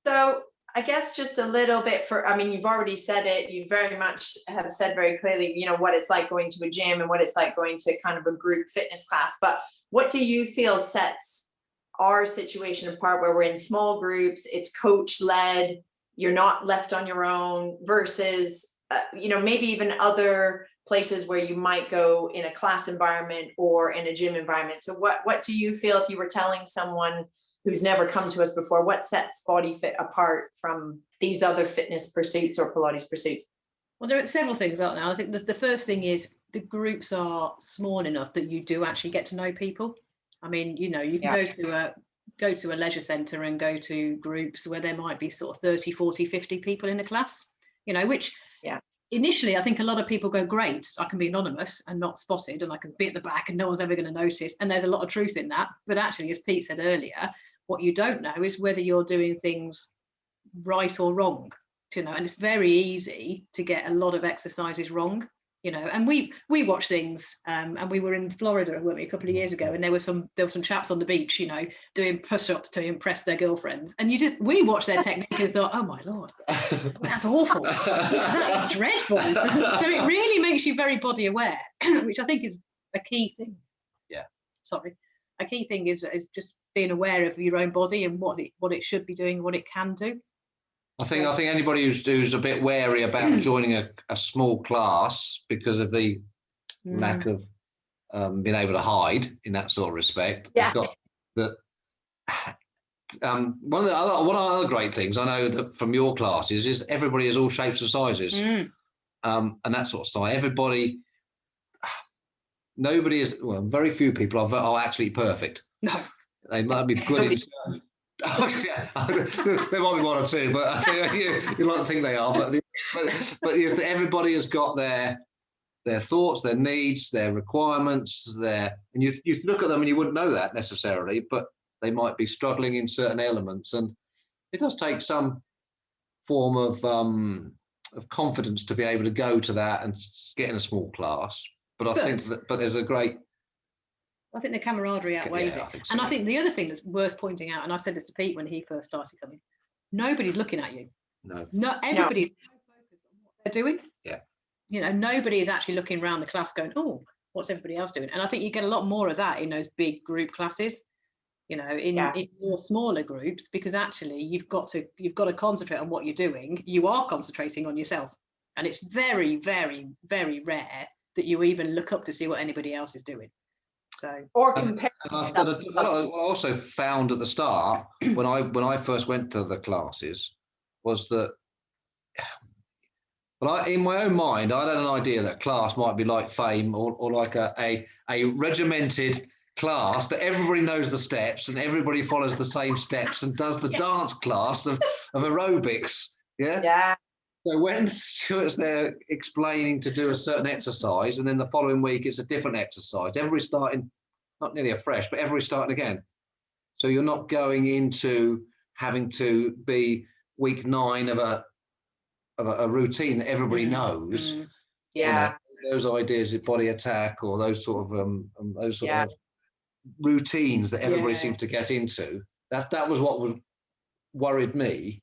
So I guess just a little bit I mean, you've already said it. You very much have said very clearly, what it's like going to a gym and what it's like going to kind of a group fitness class. But what do you feel sets our situation apart where we're in small groups, it's coach led, you're not left on your own versus, maybe even other places where you might go in a class environment or in a gym environment. So what do you feel, if you were telling someone who's never come to us before, what sets Body Fit apart from these other fitness pursuits or Pilates pursuits? Well, there are several things, aren't there? I think the first thing is the groups are small enough that you do actually get to know people. I mean, you can go to a leisure centre and go to groups where there might be sort of 30, 40, 50 people in a class, which initially I think a lot of people go, great, I can be anonymous and not spotted and I can be at the back and no one's ever going to notice. And there's a lot of truth in that. But actually, as Pete said earlier, what you don't know is whether you're doing things right or wrong, and it's very easy to get a lot of exercises wrong. And we watch things, and we were in Florida, weren't we, a couple of years ago, and there were some chaps on the beach, doing push-ups to impress their girlfriends, and we watched their technique and thought, oh my lord, that's awful, that is dreadful. So it really makes you very body aware, which I think is a key thing. A key thing is just being aware of your own body and what it should be doing, what it can do. I think anybody who's a bit wary about joining a small class because of the lack of being able to hide in that sort of respect, has got that. One of the other great things I know that from your classes is everybody is all shapes and sizes, and that sort of size. Nobody is. Well, very few people are actually perfect. No, they might be good in. There might be one or two, but you like to think they are. But yes, everybody has got their thoughts, their needs, their requirements, and you look at them and you wouldn't know that necessarily, but they might be struggling in certain elements, and it does take some form of confidence to be able to go to that and get in a small class. But there's a great. I think the camaraderie outweighs it. So, and I think the other thing that's worth pointing out, and I said this to Pete when he first started coming, nobody's looking at you. No, everybody's focused on what they're doing. Yeah. Nobody is actually looking around the class going, oh, what's everybody else doing? And I think you get a lot more of that in those big group classes, in more smaller groups, because actually you've got to concentrate on what you're doing. You are concentrating on yourself. And it's very, very, very rare that you even look up to see what anybody else is doing. So, or compare. I also found at the start when I first went to the classes was that, in my own mind, I had an idea that class might be like Fame or like a regimented class that everybody knows the steps and everybody follows the same steps and does the dance class of aerobics. Yeah. So when Stuart's there explaining to do a certain exercise, and then the following week it's a different exercise, everybody's starting, not nearly afresh, but everybody's starting again. So you're not going into having to be week 9 of a routine that everybody knows. Those ideas of body attack or those sort of routines that everybody seems to get into. That was what worried me.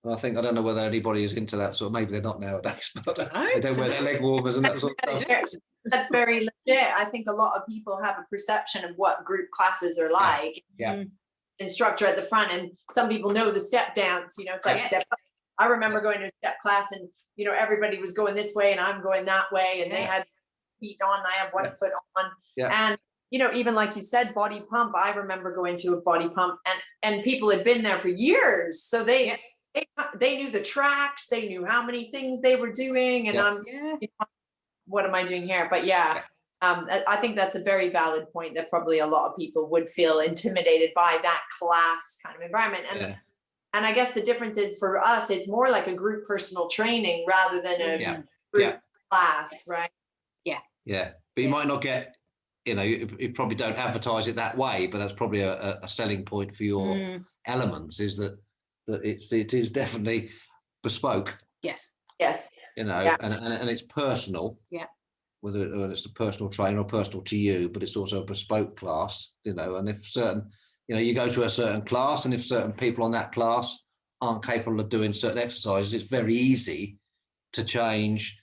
And I don't know whether anybody is into that, so maybe they're not nowadays, but they don't wear their leg warmers and that sort of stuff. That's very legit. I think a lot of people have a perception of what group classes are like. Instructor at the front, and some people know the step dance, it's like step. I remember going to a step class and, everybody was going this way and I'm going that way, and they had feet on, I have one foot on. And, even like you said, body pump, I remember going to a body pump and people had been there for years. So they knew the tracks, they knew how many things they were doing, and what am I doing here? But I think that's a very valid point, that probably a lot of people would feel intimidated by that class kind of environment. And I guess the difference is, for us, it's more like a group personal training rather than a group class, right? Yeah. But you might not get, you probably don't advertise it that way, but that's probably a selling point for your elements, is that it is definitely bespoke. Yes. And it's personal. Whether it's a personal trainer or personal to you, but it's also a bespoke class. And if certain, you go to a certain class, and if certain people on that class aren't capable of doing certain exercises, it's very easy to change,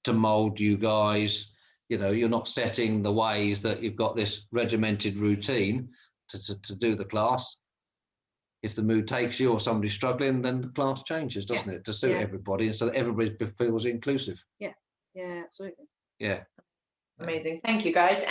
to mold you guys. You know, you're not setting the ways that you've got this regimented routine to do the class. If the mood takes you or somebody's struggling, then the class changes, doesn't it, to suit everybody, and so that everybody feels inclusive. Yeah, absolutely. Yeah. Amazing. Thank you, guys.